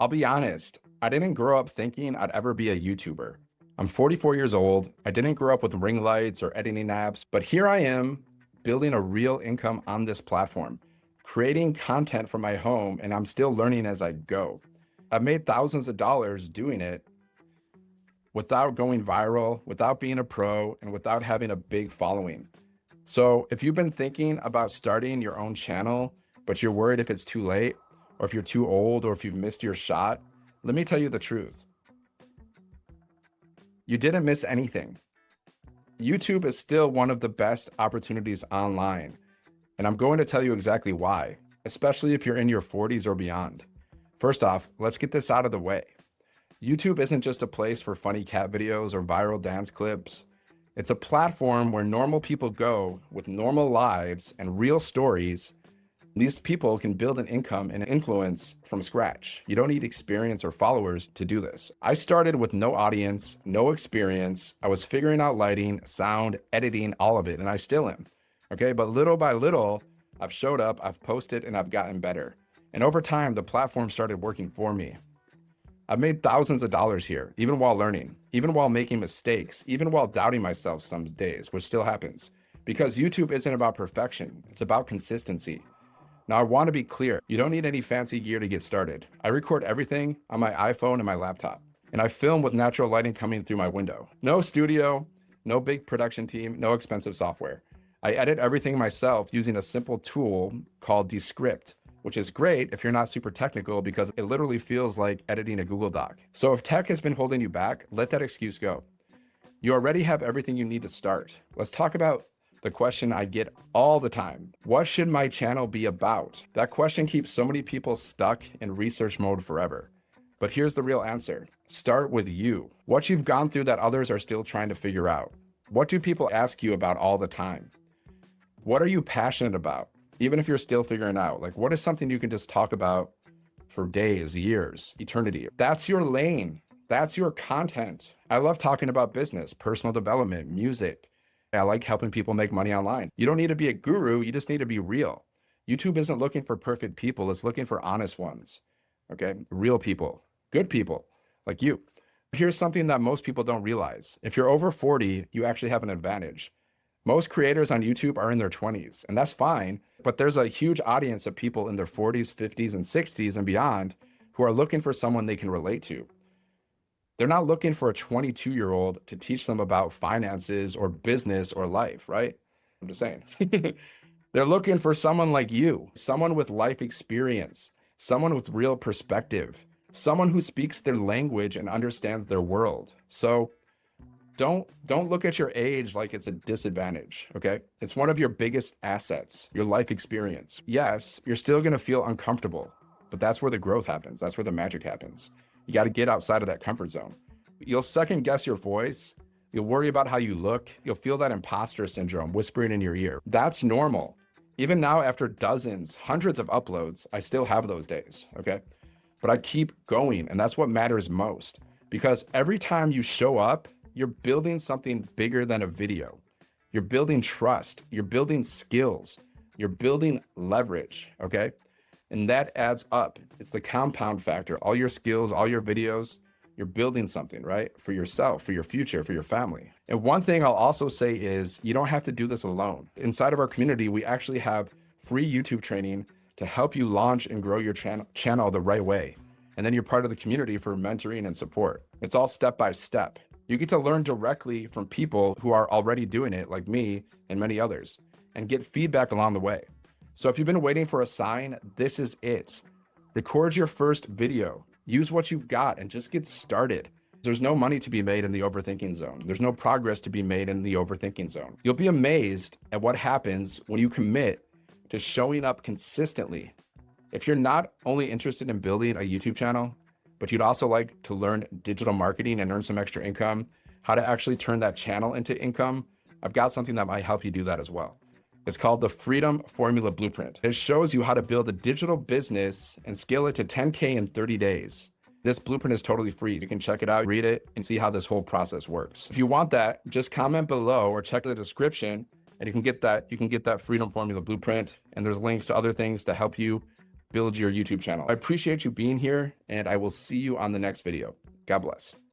I'll be honest, I didn't grow up thinking I'd ever be a YouTuber. I'm 44 years old. I didn't grow up with ring lights or editing apps, but here I am building a real income on this platform, creating content from my home, and I'm still learning as I go. I've made thousands of dollars doing it without going viral, without being a pro, and without having a big following. So if you've been thinking about starting your own channel, but you're worried if it's too late, or if you're too old, or if you've missed your shot, let me tell you the truth. You didn't miss anything. YouTube is still one of the best opportunities online, and I'm going to tell you exactly why, especially if you're in your 40s or beyond. First off, let's get this out of the way. YouTube isn't just a place for funny cat videos or viral dance clips. It's a platform where normal people go with normal lives and real stories. These people can build an income and influence from scratch. You don't need experience or followers to do this. I started with no audience, no experience. I was figuring out lighting, sound, editing, all of it, and I still am. Okay, but little by little, I've showed up, I've posted, and I've gotten better. And over time, the platform started working for me. I've made thousands of dollars here, even while learning, even while making mistakes, even while doubting myself some days, which still happens. Because YouTube isn't about perfection, it's about consistency. Now, I want to be clear, you don't need any fancy gear to get started. I record everything on my iPhone and my laptop, and I film with natural lighting coming through my window. No studio, no big production team, no expensive software. I edit everything myself using a simple tool called Descript, which is great if you're not super technical because it literally feels like editing a Google Doc. So if tech has been holding you back, let that excuse go. You already have everything you need to start. Let's talk about the question I get all the time. What should my channel be about? That question keeps so many people stuck in research mode forever. But here's the real answer. Start with you. What you've gone through that others are still trying to figure out. What do people ask you about all the time? What are you passionate about? Even if you're still figuring out, like, what is something you can just talk about for days, years, eternity? That's your lane. That's your content. I love talking about business, personal development, music. I like helping people make money online. You don't need to be a guru. You just need to be real. YouTube isn't looking for perfect people. It's looking for honest ones. Okay. Real people, good people like you. Here's something that most people don't realize. If you're over 40, you actually have an advantage. Most creators on YouTube are in their 20s, and that's fine, but there's a huge audience of people in their 40s, 50s, and 60s and beyond who are looking for someone they can relate to. They're not looking for a 22-year-old to teach them about finances or business or life, right? I'm just saying. They're looking for someone like you, someone with life experience, someone with real perspective, someone who speaks their language and understands their world. So don't look at your age like it's a disadvantage, okay? It's one of your biggest assets, your life experience. Yes, you're still gonna feel uncomfortable, but that's where the growth happens. That's where the magic happens. You gotta get outside of that comfort zone. You'll second guess your voice. You'll worry about how you look. You'll feel that imposter syndrome whispering in your ear. That's normal. Even now, after dozens, hundreds of uploads, I still have those days, okay? But I keep going, and that's what matters most. Because every time you show up, you're building something bigger than a video. You're building trust. You're building skills. You're building leverage, okay? And that adds up. It's the compound factor. All your skills, all your videos, you're building something, right? For yourself, for your future, for your family. And one thing I'll also say is you don't have to do this alone. Inside of our community, we actually have free YouTube training to help you launch and grow your channel the right way. And then you're part of the community for mentoring and support. It's all step by step. You get to learn directly from people who are already doing it, like me and many others, and get feedback along the way. So if you've been waiting for a sign, this is it. Record your first video, use what you've got, and just get started. There's no money to be made in the overthinking zone. There's no progress to be made in the overthinking zone. You'll be amazed at what happens when you commit to showing up consistently. If you're not only interested in building a YouTube channel, but you'd also like to learn digital marketing and earn some extra income, how to actually turn that channel into income, I've got something that might help you do that as well. It's called the Freedom Formula Blueprint. It shows you how to build a digital business and scale it to 10K in 30 days. This blueprint is totally free. You can check it out, read it, and see how this whole process works. If you want that, just comment below or check the description and you can get that Freedom Formula Blueprint. And there's links to other things to help you build your YouTube channel. I appreciate you being here, and I will see you on the next video. God bless.